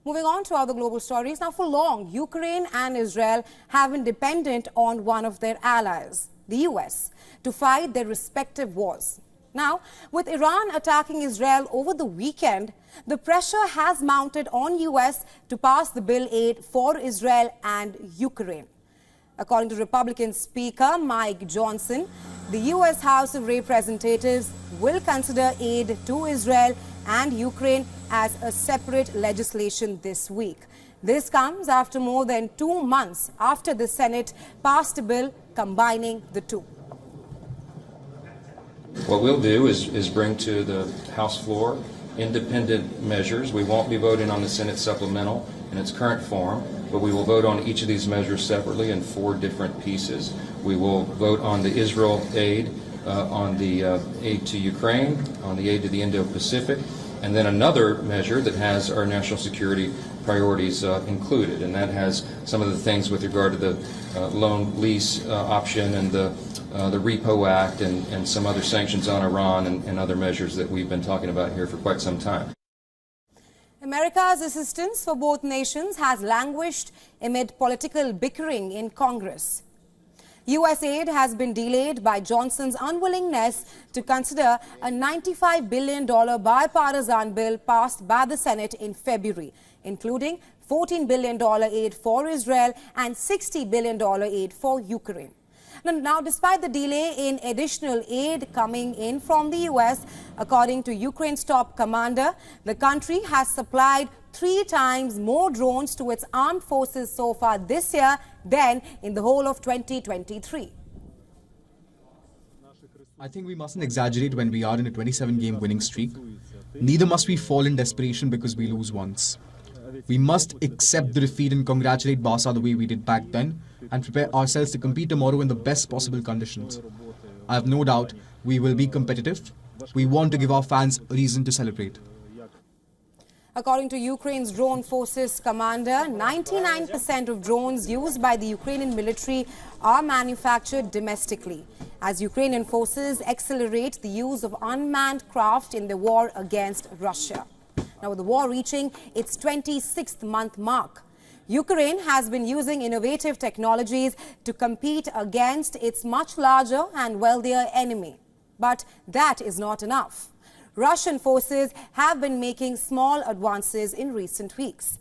Moving on to other global stories. Now, for long, Ukraine and Israel have been dependent on one of their allies, the US, to fight their respective wars. Now, with Iran attacking Israel over the weekend, the pressure has mounted on US to pass the bill aid for Israel and Ukraine. According to Republican Speaker Mike Johnson, the US House of Representatives will consider aid to Israel and Ukraine as a separate legislation this week. This comes after more than 2 months after the Senate passed a bill combining the two. What we'll do is bring to the House floor independent measures. We won't be voting on the Senate supplemental in its current form, but we will vote on each of these measures separately in 4 different pieces. We will vote on the Israel aid, on the aid to Ukraine, on the aid to the Indo-Pacific, and then another measure that has our national security priorities included, and that has some of the things with regard to the loan lease option and the Repo Act and some other sanctions on Iran and other measures that we've been talking about here for quite some time. America's assistance for both nations has languished amid political bickering in Congress. U.S. aid has been delayed by Johnson's unwillingness to consider a $95 billion bipartisan bill passed by the Senate in February, including $14 billion aid for Israel and $60 billion aid for Ukraine. Now, despite the delay in additional aid coming in from the U.S., according to Ukraine's top commander, the country has supplied 3 times more drones to its armed forces so far this year than in the whole of 2023. I think we mustn't exaggerate when we are in a 27-game winning streak. Neither must we fall in desperation because we lose once. We must accept the defeat and congratulate Barca the way we did back then and prepare ourselves to compete tomorrow in the best possible conditions. I have no doubt we will be competitive. We want to give our fans a reason to celebrate. According to Ukraine's drone forces commander, 99% of drones used by the Ukrainian military are manufactured domestically, as Ukrainian forces accelerate the use of unmanned craft in the war against Russia. Now, with the war reaching its 26th month mark, Ukraine has been using innovative technologies to compete against its much larger and wealthier enemy. But that is not enough. Russian forces have been making small advances in recent weeks.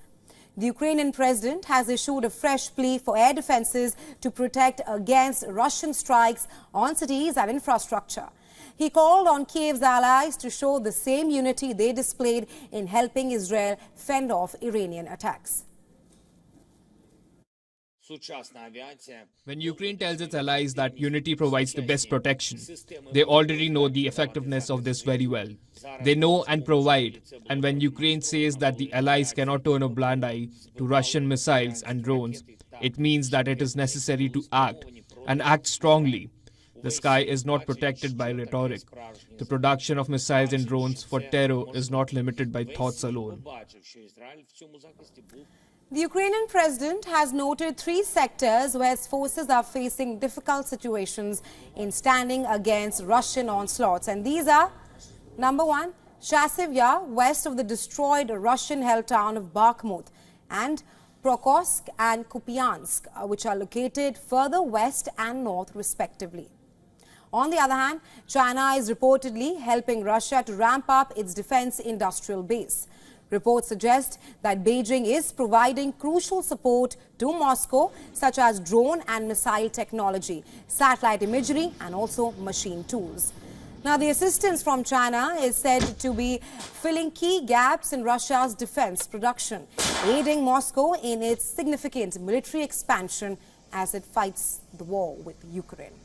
The Ukrainian president has issued a fresh plea for air defenses to protect against Russian strikes on cities and infrastructure. He called on Kyiv's allies to show the same unity they displayed in helping Israel fend off Iranian attacks. When Ukraine tells its allies that unity provides the best protection, they already know the effectiveness of this very well. They know and provide. And when Ukraine says that the allies cannot turn a blind eye to Russian missiles and drones, it means that it is necessary to act, and act strongly. The sky is not protected by rhetoric. The production of missiles and drones for terror is not limited by thoughts alone. The Ukrainian president has noted 3 sectors where its forces are facing difficult situations in standing against Russian onslaughts. And these are, number 1, Chasiv Yar, west of the destroyed Russian-held town of Bakhmut, and Prokhorovsk and Kupiansk, which are located further west and north, respectively. On the other hand, China is reportedly helping Russia to ramp up its defense industrial base. Reports suggest that Beijing is providing crucial support to Moscow, such as drone and missile technology, satellite imagery, and also machine tools. Now, the assistance from China is said to be filling key gaps in Russia's defense production, aiding Moscow in its significant military expansion as it fights the war with Ukraine.